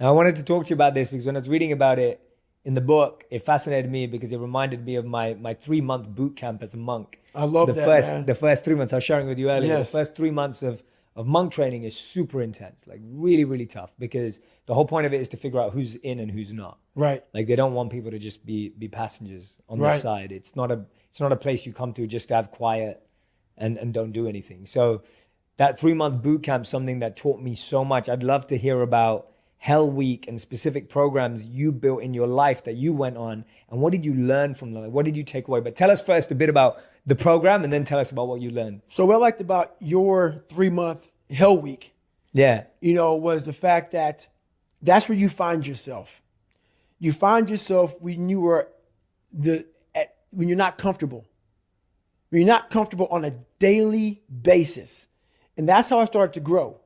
Now, I wanted to talk to you about this because when I was reading about it in the book, it fascinated me because it reminded me of my 3 month boot camp as a monk. I So love the that, first man. the first 3 months I was sharing with you earlier, the Yes. first 3 months of monk training is super intense, like really, really tough because the whole point of it is to figure out who's in and who's not. Right. Like they don't want people to just be passengers on this Right. side. It's not a place you come to just to have quiet and don't do anything. So that 3 month boot camp, something that taught me so much. I'd love to hear about Hell Week and specific programs you built in your life that you went on, and what did you learn from them? What did you take away? But tell us first a bit about the program, and then tell us about what you learned. So what I liked about your 3 month Hell Week, Yeah, was the fact that that's where you find yourself. You find yourself when you are when you're not comfortable. When you're not comfortable on a daily basis. And that's how I started to grow.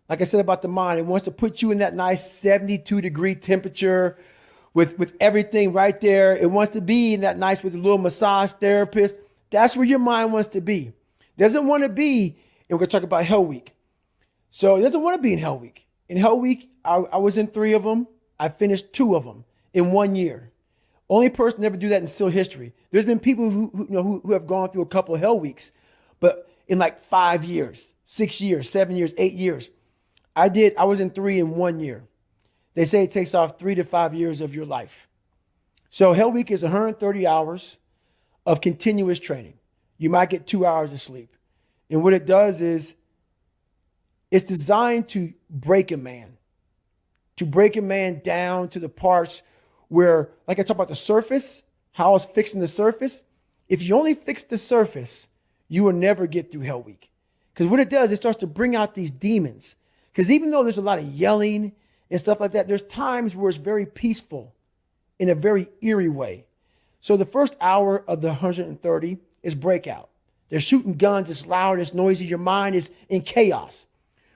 Like I said about the mind, it wants to put you in that nice 72-degree temperature with everything right there. It wants to be in that nice with a little massage therapist. That's where your mind wants to be. Doesn't want to be, and we're going to talk about Hell Week. So it doesn't want to be in Hell Week. In Hell Week, I was in 3 of them. I finished 2 of them in 1 year. Only person to ever do that in still history. There's been people who have gone through a couple of Hell Weeks, but in like 5 years, 6 years, 7 years, 8 years. I was in 3 in 1 year. They say it takes off 3 to 5 years of your life. So Hell Week is 130 hours of continuous training. You might get 2 hours of sleep. And what it does is it's designed to break a man, down to the parts where, like I talked about the surface, how I was fixing the surface. If you only fix the surface, you will never get through Hell Week. Because what it does, it starts to bring out these demons. Because even though there's a lot of yelling and stuff like that, there's times where it's very peaceful in a very eerie way. So the first hour of the 130 is breakout. They're shooting guns, it's loud, it's noisy, your mind is in chaos.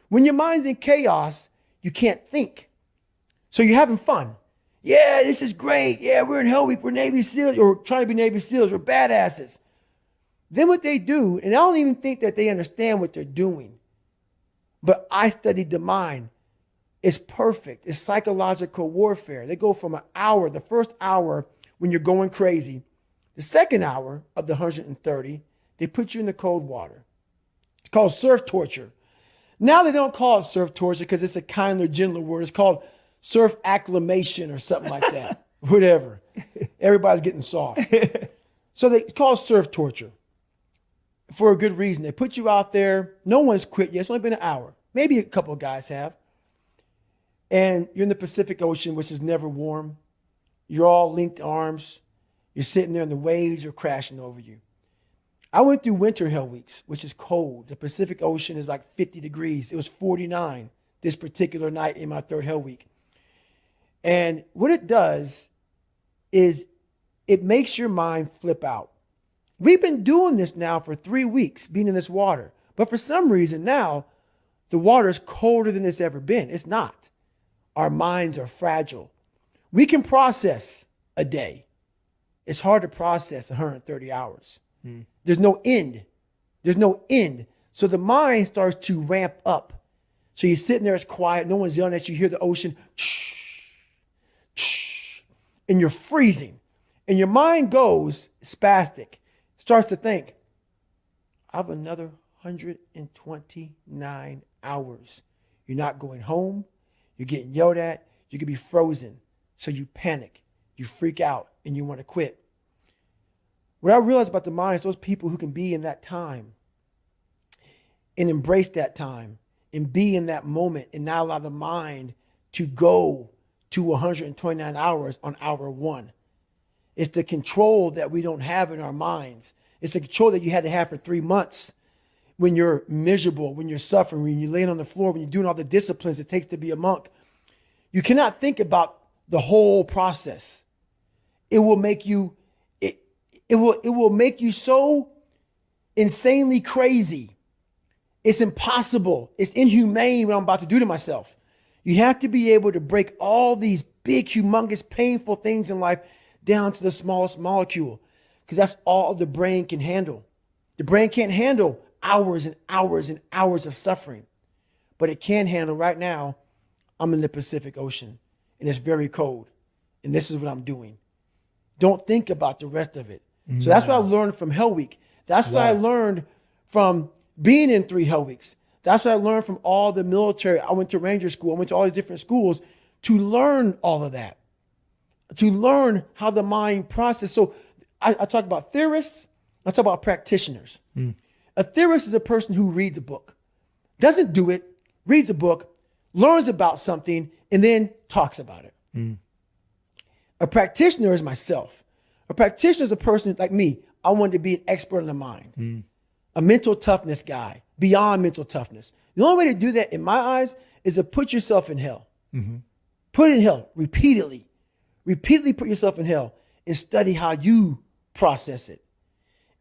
When your mind's in chaos, you can't think. So you're having fun. Yeah, this is great. Yeah, we're in Hell Week. We're Navy SEALs, or trying to be Navy SEALs. We're badasses. Then what they do, and I don't even think that they understand what they're doing, but I studied the mind. It's perfect. It's psychological warfare. They go from an hour, the first hour when you're going crazy, the second hour of the 130, they put you in the cold water. It's called surf torture. Now they don't call it surf torture because it's a kinder, gentler word. It's called surf acclimation or something like that. Whatever. Everybody's getting soft. So they call it surf torture for a good reason. They put you out there. No one's quit yet. It's only been an hour. Maybe a couple of guys have. And you're in the Pacific Ocean, which is never warm. You're all linked arms. You're sitting there and the waves are crashing over you. I went through winter Hell Weeks, which is cold. The Pacific Ocean is like 50 degrees. It was 49 this particular night in my third Hell Week. And what it does is it makes your mind flip out. We've been doing this now for 3 weeks, being in this water. But for some reason now, the water is colder than it's ever been. It's not. Our minds are fragile. We can process a day. It's hard to process 130 hours. There's no end. There's no end. So the mind starts to ramp up. So you're sitting there, it's quiet, no one's yelling at you, you hear the ocean, and you're freezing. And your mind goes spastic, starts to think, I have another 129 hours. You're not going home. You're getting yelled at. You could be frozen. So you panic, you freak out, and you want to quit. What I realized about the mind is those people who can be in that time and embrace that time and be in that moment and not allow the mind to go to 129 hours on hour 1. It's the control that we don't have in our minds. It's the control that you had to have for 3 months when you're miserable, when you're suffering, when you're laying on the floor, when you're doing all the disciplines it takes to be a monk. You cannot think about the whole process. It will make you it will make you so insanely crazy. It's impossible. It's inhumane what I'm about to do to myself. You have to be able to break all these big, humongous, painful things in life down to the smallest molecule, because that's all the brain can handle. The brain can't handle hours and hours and hours of suffering, but it can handle right now I'm in the Pacific Ocean and it's very cold and this is what I'm doing. Don't think about the rest of it. So that's what I learned from Hell Week. That's what I learned from being in 3 Hell Weeks. That's what I learned from all the military. I went to Ranger School. I went to all these different schools to learn all of that, to learn how the mind processes. So I talk about theorists. I talk about practitioners. A theorist is a person who reads a book, doesn't do it, reads a book, learns about something, and then talks about it. A practitioner is myself. A practitioner is a person like me. I wanted to be an expert in the mind, a mental toughness guy, beyond mental toughness. The only way to do that, in my eyes, is to put yourself in hell. Put it in hell repeatedly. Repeatedly put yourself in hell and study how you process it.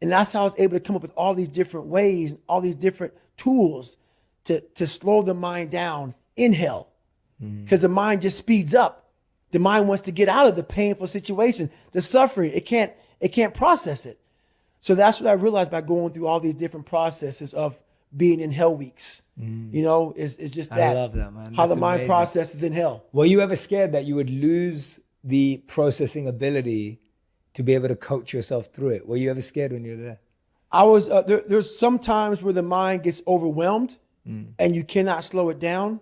And that's how I was able to come up with all these different ways, all these different tools to slow the mind down in hell. Because the mind just speeds up. The mind wants to get out of the painful situation, the suffering. It can't process it. So that's what I realized by going through all these different processes of being in Hell Weeks. You know, is just that. I love that, man. How That's the mind amazing. processes in hell. Were you ever scared that you would lose the processing ability to be able to coach yourself through it? Were you ever scared when you were there? I was there's some times where the mind gets overwhelmed and you cannot slow it down.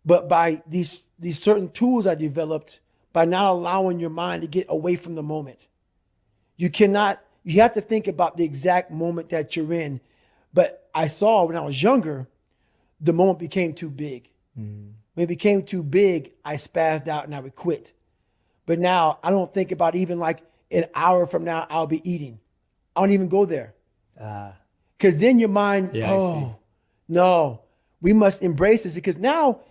But by these certain tools I developed, by not allowing your mind to get away from the moment, you have to think about the exact moment that you're in. But I saw when I was younger, the moment became too big. When it became too big, I spazzed out and I would quit. But now I don't think about even like an hour from now, I'll be eating. I don't even go there. Because then your mind, no, we must embrace this because now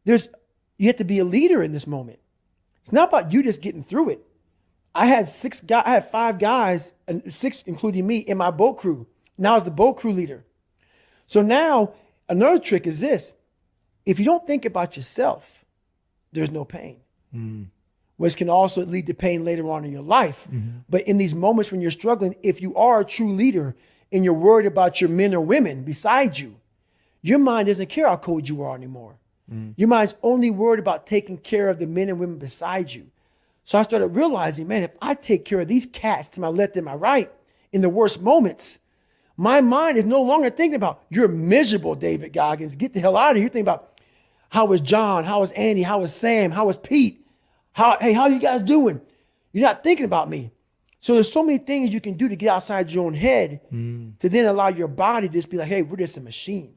you have to be a leader in this moment. It's not about you just getting through it. I had 5 guys, and 6 including me, in my boat crew. Now I was the boat crew leader. So now another trick is this. If you don't think about yourself, there's no pain. Which can also lead to pain later on in your life. But in these moments when you're struggling, if you are a true leader and you're worried about your men or women beside you, your mind doesn't care how cold you are anymore. Your mind's only worried about taking care of the men and women beside you. So I started realizing, man, if I take care of these cats to my left and my right in the worst moments, my mind is no longer thinking about, you're miserable, David Goggins. Get the hell out of here. You're thinking about, how is John? How is Andy? How is Sam? How is Pete? How are you guys doing? You're not thinking about me. So there's so many things you can do to get outside your own head to then allow your body to just be like, hey, we're just a machine.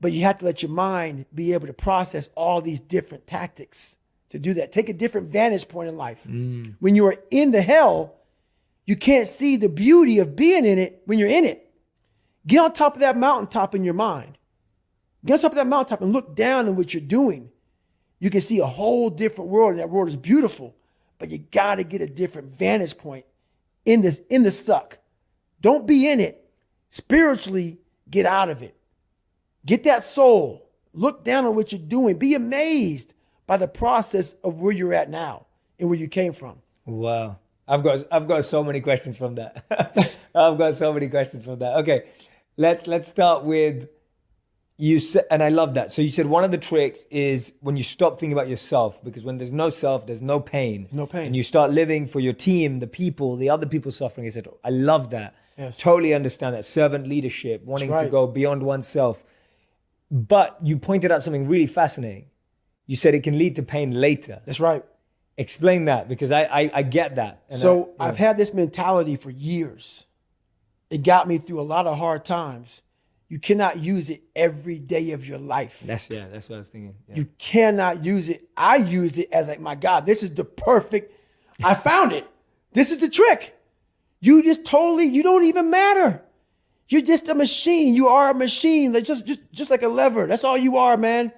But you have to let your mind be able to process all these different tactics to do that. Take a different vantage point in life. When you are in the hell, you can't see the beauty of being in it when you're in it. Get on top of that mountaintop in your mind. Get on top of that mountaintop and look down on what you're doing. You can see a whole different world, and that world is beautiful. But you got to get a different vantage point in the suck. Don't be in it. Spiritually, get out of it. Get that soul. Look down on what you're doing. Be amazed by the process of where you're at now and where you came from. Wow. I've got so many questions from that. I've got so many questions from that. Okay. Let's start with you said, and I love that. So you said one of the tricks is when you stop thinking about yourself, because when there's no self, there's no pain. No pain. And you start living for your team, the people, the other people suffering. I said, I love that. Yes. Totally understand that. Servant leadership, wanting to right. go beyond oneself. But you pointed out something really fascinating. You said it can lead to pain later. That's right. Explain that, because I get that. And So I've had this mentality for years. It got me through a lot of hard times. You cannot use it every day of your life. That's what I was thinking. Yeah. You cannot use it. I used it as like, my God, this is the perfect, I found it. This is the trick. You don't even matter. You're just a machine. You are a machine. Like just like a lever. That's all you are, man.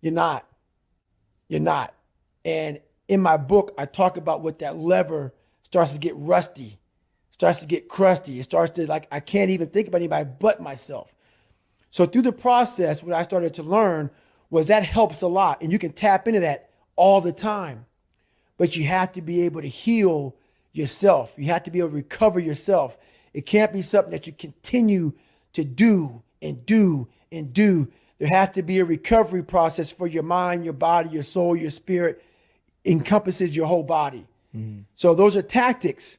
You're not. And in my book, I talk about what that lever starts to get rusty, starts to get crusty. It starts to I can't even think about anybody but myself. So through the process, what I started to learn was that helps a lot. And you can tap into that all the time. But you have to be able to heal yourself. You have to be able to recover yourself. It can't be something that you continue to do and do and do. There has to be a recovery process for your mind, your body, your soul, your spirit, encompasses your whole body. So those are tactics,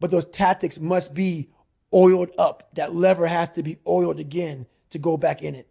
but those tactics must be oiled up. That lever has to be oiled again to go back in it.